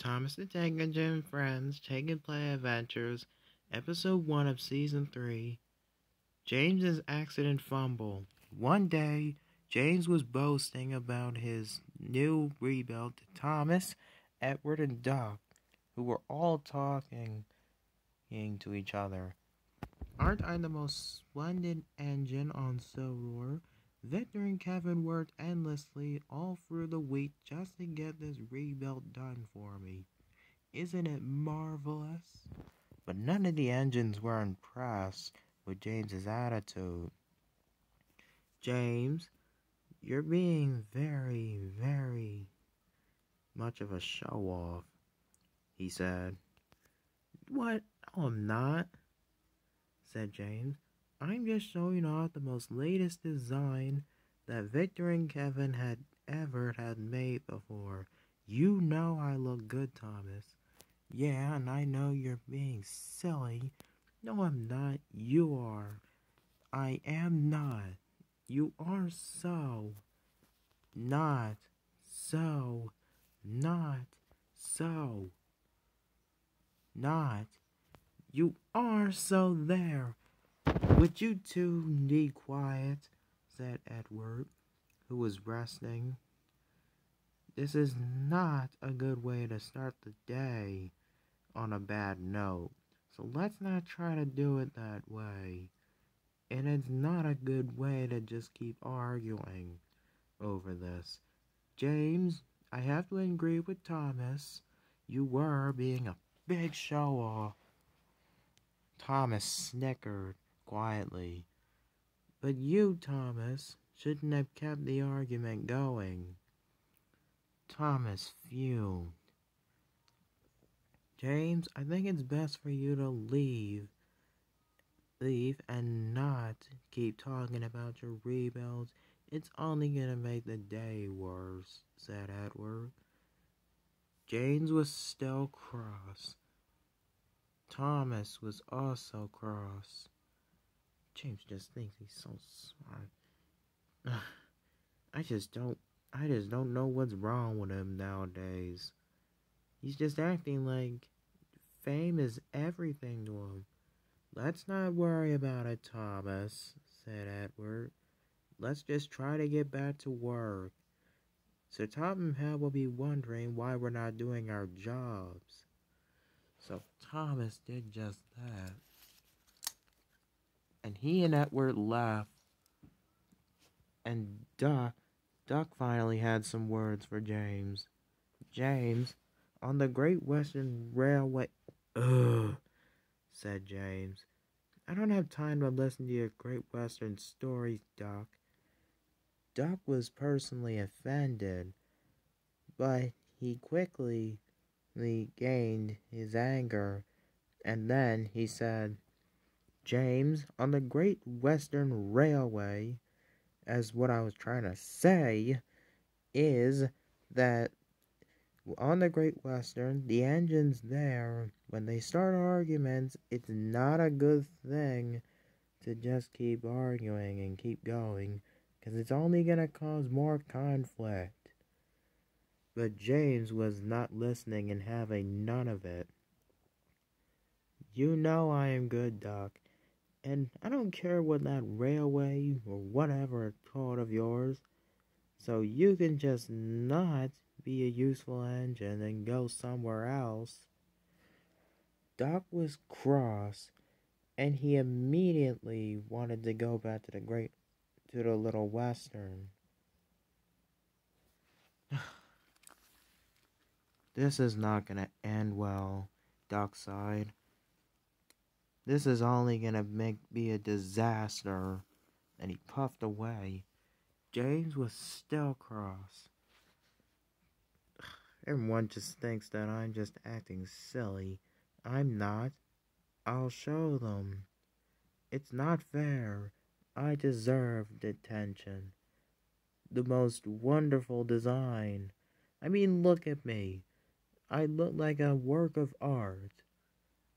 Thomas the Tank Engine and Friends Take and Play Adventures, Episode 1 of Season 3, James's Accident Fumble. One day, James was boasting about his new rebuild to Thomas, Edward, and Doc, who were all talking to each other. "Aren't I the most splendid engine on Silver? Victor and Kevin worked endlessly all through the week just to get this rebuild done for me. Isn't it marvelous?" But none of the engines were impressed with James's attitude. "James, you're being very, very much of a show-off," he said. "What? Oh, I'm not," said James. "I'm just showing off the most latest design that Victor and Kevin had made before. You know I look good, Thomas." "Yeah, and I know you're being silly." "No, I'm not. You are." "I am not." "You are so." "Not so. Not so. Not. You are so there." "Would you two be quiet?" said Edward, who was resting. "This is not a good way to start the day on a bad note, so let's not try to do it that way. And it's not a good way to just keep arguing over this. James, I have to agree with Thomas. You were being a big show-off." Thomas snickered quietly. "But you, Thomas, shouldn't have kept the argument going." Thomas fumed. "James, I think it's best for you to leave and not keep talking about your rebuilds. It's only gonna make the day worse," said Edward. James was still cross. Thomas was also cross. James just thinks he's so smart. I just don't know what's wrong with him nowadays. He's just acting like fame is everything to him. "Let's not worry about it, Thomas," said Edward. "Let's just try to get back to work. Sir Tom and Pat will be wondering why we're not doing our jobs." So Thomas did just that. And he and Edward left. And Duck finally had some words for James. "James, on the Great Western Railway..." "Ugh," said James. "I don't have time to listen to your Great Western stories, Doc." Doc was personally offended, but he quickly regained his anger, and then he said, "James, on the Great Western Railway, as what I was trying to say is that on the Great Western, the engines there, when they start arguments, it's not a good thing to just keep arguing and keep going, because it's only going to cause more conflict." But James was not listening and having none of it. "You know I am good, Doc, and I don't care what that railway or whatever it's called of yours, so you can just not be a useful engine and go somewhere else." Doc was cross, and he immediately wanted to go back to the Little Western. "This is not gonna end well," Doc sighed. "This is only gonna be a disaster," and he puffed away. James was still cross. "Everyone just thinks that I'm just acting silly. I'm not. I'll show them. It's not fair. I deserve detention. The most wonderful design. I mean, look at me. I look like a work of art."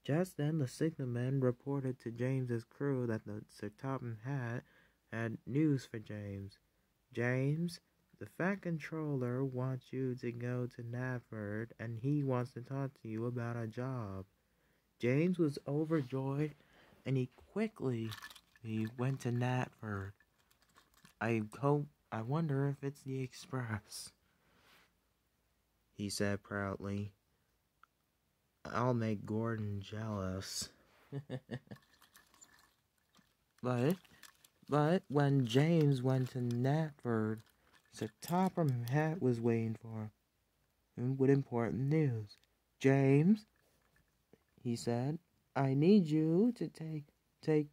Just then the signalman reported to James's crew that the Sir Topham Hatt had news for James. "James, The Fat Controller wants you to go to Natford, and he wants to talk to you about a job. James was overjoyed, and he went to Natford. I wonder if it's the Express, he said proudly. I'll make Gordon jealous. But when James went to Natford, Sir Topham Hatt was waiting for him with important news. James, he said, I need you to take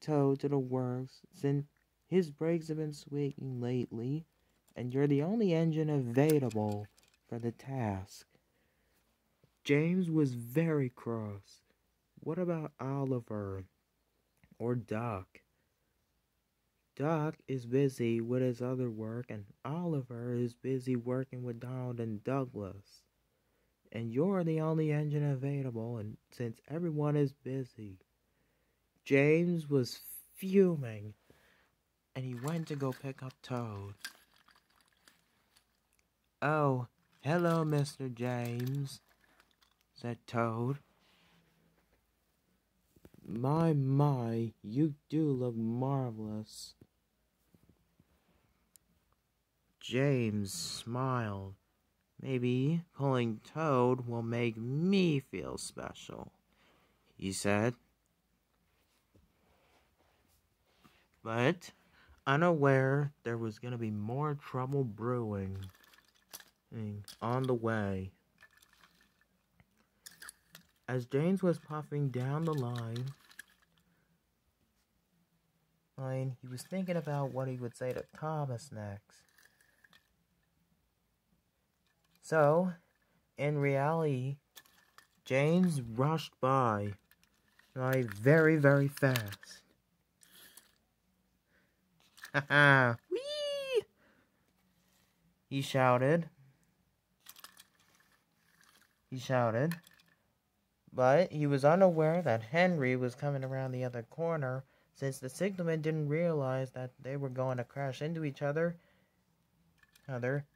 Toad to the works, since his brakes have been squeaking lately, and you're the only engine available for the task. James was very cross. What about Oliver or Doc? Doc is busy with his other work, and Oliver is busy working with Donald and Douglas. And you're the only engine available, and since everyone is busy. James was fuming, and he went to go pick up Toad. Oh, hello, Mr. James, said Toad. My, you do look marvelous. James smiled. Maybe pulling Toad will make me feel special, he said. But unaware there was going to be more trouble brewing on the way. As James was puffing down the line, he was thinking about what he would say to Thomas next. So, in reality, James rushed by, very, very fast. Ha ha! Whee! He shouted. But he was unaware that Henry was coming around the other corner, since the signalman didn't realize that they were going to crash into each other.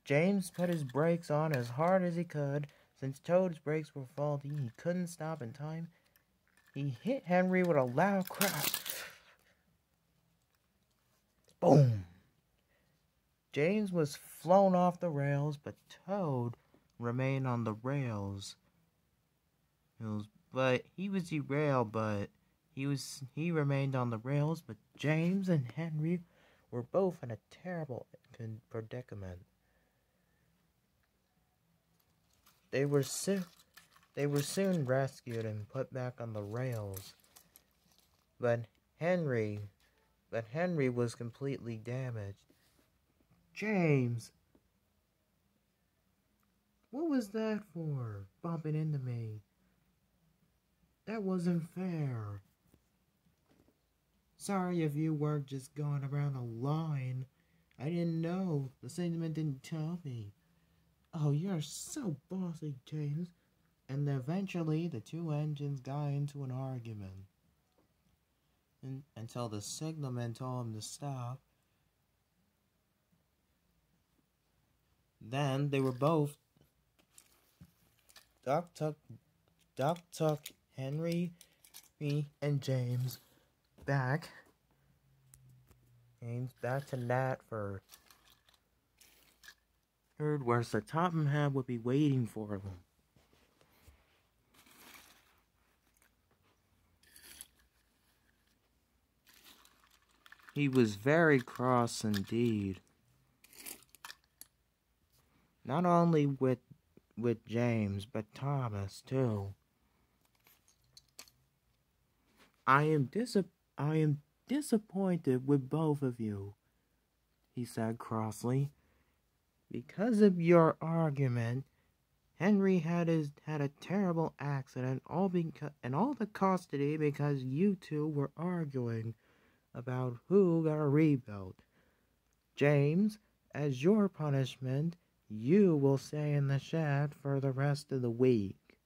James put his brakes on as hard as he could. Since Toad's brakes were faulty, he couldn't stop in time. He hit Henry with a loud crash. Boom! James was flown off the rails, but Toad remained on the rails. But he was derailed, but he remained on the rails, but James and Henry were both in a terrible predicament. They were soon rescued and put back on the rails. But Henry was completely damaged. James, what was that for? Bumping into me. That wasn't fair. Sorry if you weren't just going around the line. I didn't know. The signalman didn't tell me. Oh, you're so bossy, James. And eventually, the two engines got into an argument. Until the signalman told him to stop. Then they were both... Doc took Henry, me, and James back to Natford, where Sir Topham Hatt would be waiting for them. He was very cross indeed. Not only with James, but Thomas too. I am disappointed with both of you, he said crossly. Because of your argument, Henry had a terrible accident, all the custody because you two were arguing about who got a rebuild. James, as your punishment, you will stay in the shed for the rest of the week.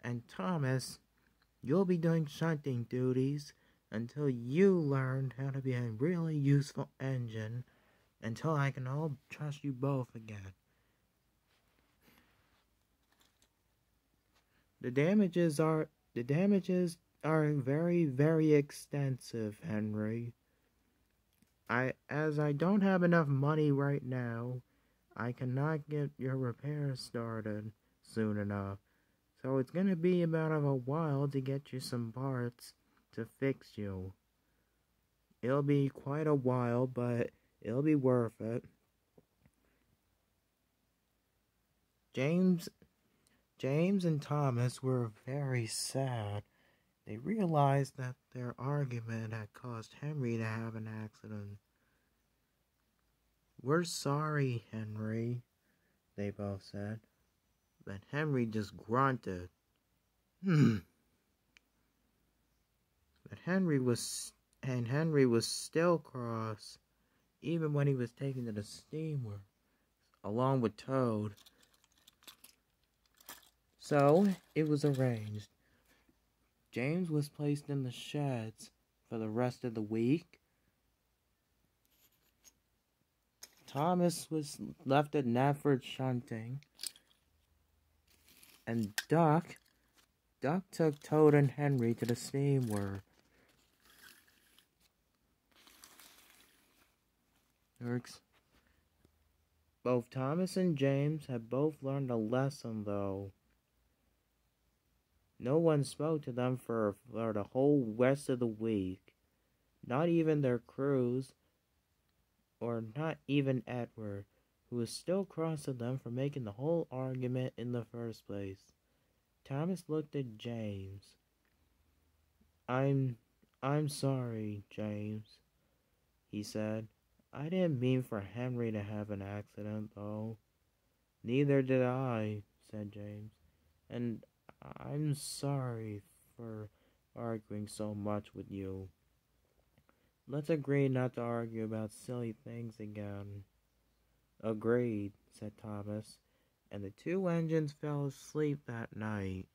And Thomas, you'll be doing shunting duties until you learn how to be a really useful engine until I can all trust you both again. The damages are very, very extensive, Henry. As I don't have enough money right now, I cannot get your repairs started soon enough. So it's gonna be about a while to get you some parts to fix you. It'll be quite a while, but it'll be worth it. James and Thomas were very sad. They realized that their argument had caused Henry to have an accident. "We're sorry, Henry," they both said. But Henry just grunted. But Henry was still cross, even when he was taken to the steamer, along with Toad. So, it was arranged. James was placed in the sheds for the rest of the week. Thomas was left at Natford shunting. And Duck took Toad and Henry to the steamer. Both Thomas and James had both learned a lesson, though. No one spoke to them for the whole rest of the week. Not even their crews, or not even Edward, who was still cross at them for making the whole argument in the first place. Thomas looked at James. I'm sorry, James," he said. "I didn't mean for Henry to have an accident, though." "Neither did I," said James. "And I'm sorry for arguing so much with you. Let's agree not to argue about silly things again." "Agreed," said Thomas, and the two engines fell asleep that night,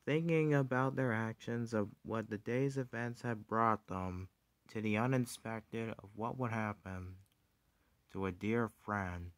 thinking about their actions, of what the day's events had brought them, to the unexpected of what would happen to a dear friend.